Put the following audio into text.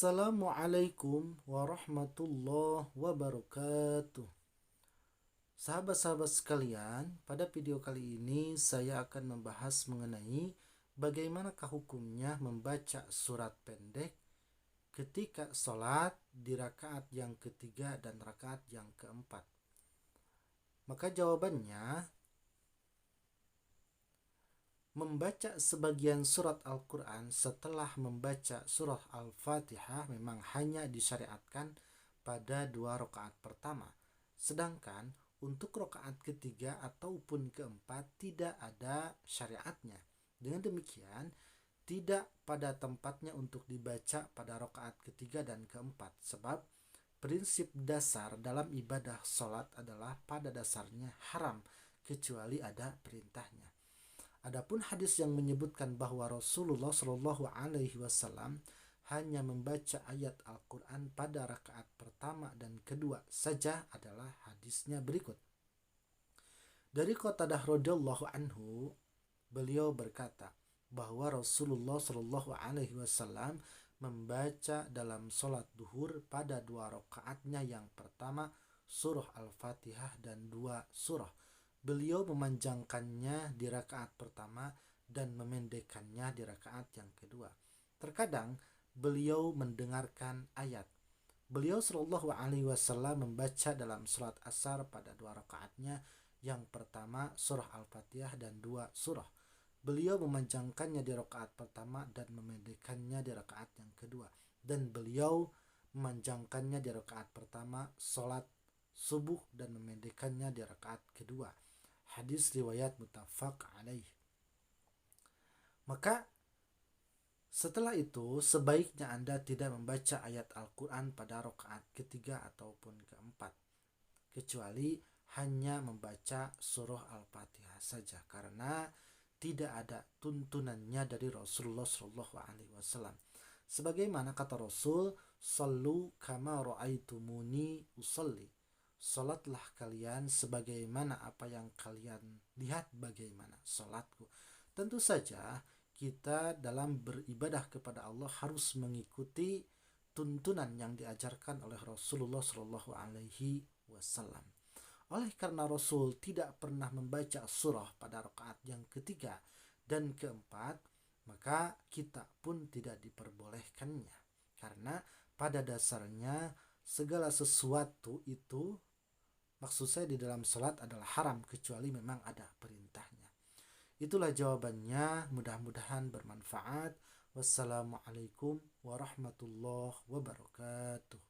Assalamualaikum warahmatullahi wabarakatuh. Sahabat-sahabat sekalian, pada video kali ini saya akan membahas mengenai bagaimanakah hukumnya membaca surat pendek ketika sholat di rakaat yang ketiga dan rakaat yang keempat. Maka jawabannya, membaca sebagian surat Al-Quran setelah membaca surah Al-Fatihah memang hanya disyariatkan pada 2 rakaat pertama. Sedangkan untuk rakaat ketiga ataupun keempat tidak ada syariatnya. Dengan demikian, tidak pada tempatnya untuk dibaca pada rakaat ketiga dan keempat. Sebab prinsip dasar dalam ibadah sholat adalah pada dasarnya haram kecuali ada perintahnya. Adapun hadis yang menyebutkan bahwa Rasulullah Shallallahu Alaihi Wasallam hanya membaca ayat Al-Quran pada rakaat pertama dan kedua saja adalah hadisnya berikut. Dari Qatadah radhiyallahu anhu, beliau berkata bahwa Rasulullah Shallallahu Alaihi Wasallam membaca dalam sholat duhur pada 2 rakaatnya yang pertama surah Al-Fatihah dan 2 surah. Beliau memanjangkannya di rakaat pertama dan memendekkannya di rakaat yang kedua. Terkadang beliau mendengarkan ayat. Beliau Shallallahu Alaihi Wasallam membaca dalam surat Asar pada 2 rakaatnya yang pertama surah Al-Fatihah dan 2 surah. Beliau memanjangkannya di rakaat pertama dan memendekkannya di rakaat yang kedua. Dan beliau memanjangkannya di rakaat pertama sholat subuh dan memendekkannya di rakaat kedua. Hadis riwayat muttafaq alaih. Maka setelah itu sebaiknya Anda tidak membaca ayat Al-Quran pada rakaat ketiga ataupun keempat, kecuali hanya membaca surah Al-Fatihah saja, karena tidak ada tuntunannya dari Rasulullah Shallallahu Alaihi Wasallam. Sebagaimana kata Rasul, "Sallu kama ra'aitumuni usalli." Salatlah kalian sebagaimana apa yang kalian lihat bagaimana salatku. Tentu saja kita dalam beribadah kepada Allah harus mengikuti tuntunan yang diajarkan oleh Rasulullah Shallallahu Alaihi Wasallam. Oleh karena Rasul tidak pernah membaca surah pada rakaat yang ketiga dan keempat, maka kita pun tidak diperbolehkannya. Karena pada dasarnya segala sesuatu itu, maksud saya di dalam salat adalah haram kecuali memang ada perintahnya. Itulah jawabannya, mudah-mudahan bermanfaat. Wassalamualaikum warahmatullahi wabarakatuh.